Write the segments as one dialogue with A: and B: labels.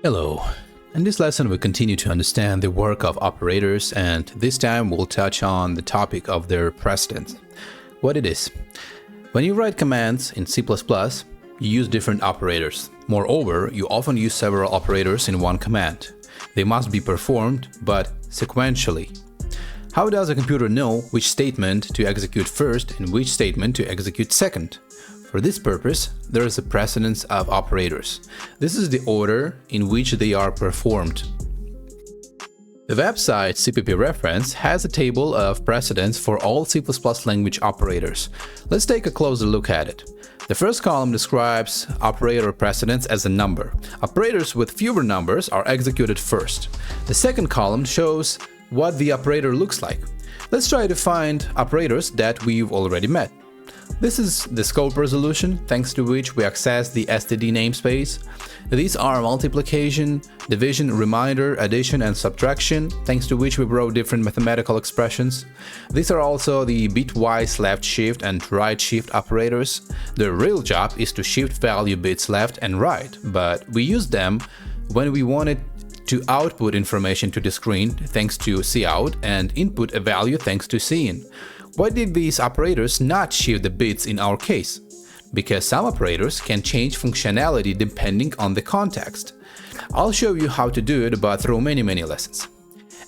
A: Hello. In this lesson we continue to understand the work of operators, and this time we'll touch on the topic of their precedence. What it is. When you write commands in C++, you use different operators. Moreover, you often use several operators in one command. They must be performed, but sequentially. How does a computer know which statement to execute first and which statement to execute second? For this purpose, there is a precedence of operators. This is the order in which they are performed. The website CPP Reference has a table of precedence for all C++ language operators. Let's take a closer look at it. The first column describes operator precedence as a number. Operators with fewer numbers are executed first. The second column shows what the operator looks like. Let's try to find operators that we've already met. This is the scope resolution, thanks to which we access the std namespace. These are multiplication, division, remainder, addition, and subtraction, thanks to which we wrote different mathematical expressions. These are also the bitwise left shift and right shift operators. Their real job is to shift value bits left and right, but we use them when we wanted to output information to the screen thanks to cout and input a value thanks to cin. Why did these operators not shift the bits in our case? Because some operators can change functionality depending on the context. I'll show you how to do it, but through many lessons.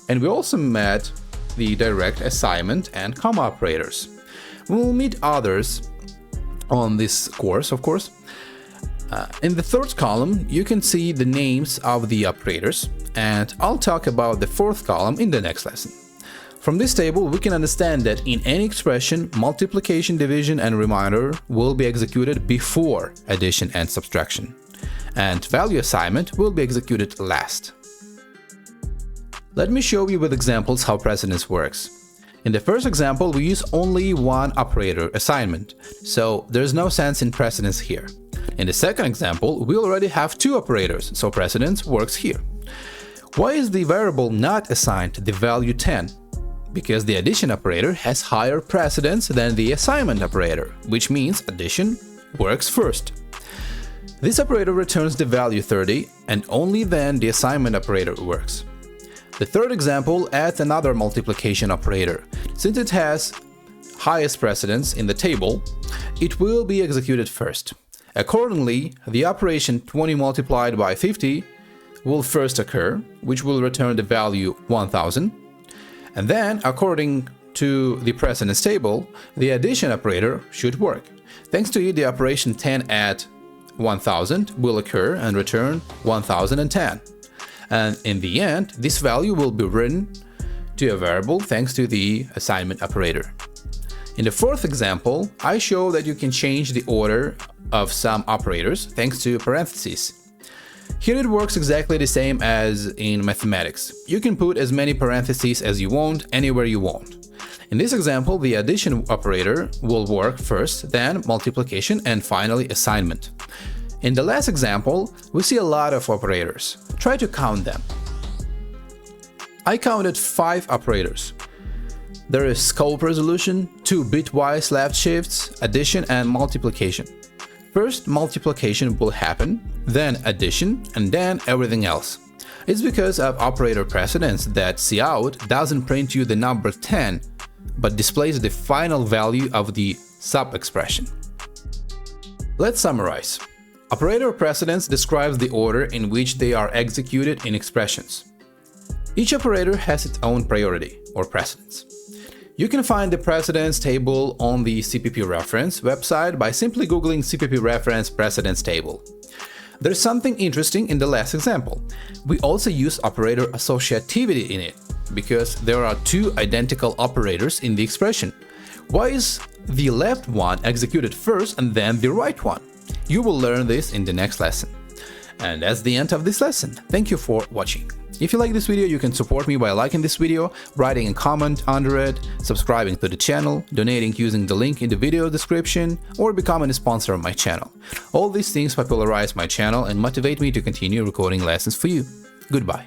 A: And we also met the direct assignment and comma operators. We'll meet others on this course, of course. In the third column, you can see the names of the operators, and I'll talk about the fourth column in the next lesson. From this table, we can understand that in any expression, multiplication, division, and remainder will be executed before addition and subtraction, and value assignment will be executed last. Let me show you with examples how precedence works. In the first example, we use only one operator, assignment, so there's no sense in precedence here. In the second example, we already have two operators, so precedence works here. Why is the variable not assigned the value 10? Because the addition operator has higher precedence than the assignment operator, which means addition works first. This operator returns the value 30, and only then the assignment operator works. The third example adds another multiplication operator. Since it has highest precedence in the table, it will be executed first. Accordingly, the operation 20 multiplied by 50 will first occur, which will return the value 1000. And then, according to the precedence table, the addition operator should work. Thanks to it, the operation 10 add 1000 will occur and return 1010. And in the end, this value will be written to a variable thanks to the assignment operator. In the fourth example, I show that you can change the order of some operators thanks to parentheses. Here it works exactly the same as in mathematics. You can put as many parentheses as you want, anywhere you want. In this example, the addition operator will work first, then multiplication, and finally assignment. In the last example, we see a lot of operators. Try to count them. I counted 5 operators. There is scope resolution, 2 bitwise left shifts, addition, and multiplication. First, multiplication will happen, then addition, and then everything else. It's because of operator precedence that cout doesn't print you the number 10, but displays the final value of the sub-expression. Let's summarize. Operator precedence describes the order in which they are executed in expressions. Each operator has its own priority, or precedence. You can find the precedence table on the CPP Reference website by simply googling CPP Reference precedence table. There's something interesting in the last example. We also use operator associativity in it, because there are 2 identical operators in the expression. Why is the left one executed first and then the right one? You will learn this in the next lesson. And that's the end of this lesson. Thank you for watching. If you like this video, you can support me by liking this video, writing a comment under it, subscribing to the channel, donating using the link in the video description, or becoming a sponsor of my channel. All these things popularize my channel and motivate me to continue recording lessons for you. Goodbye.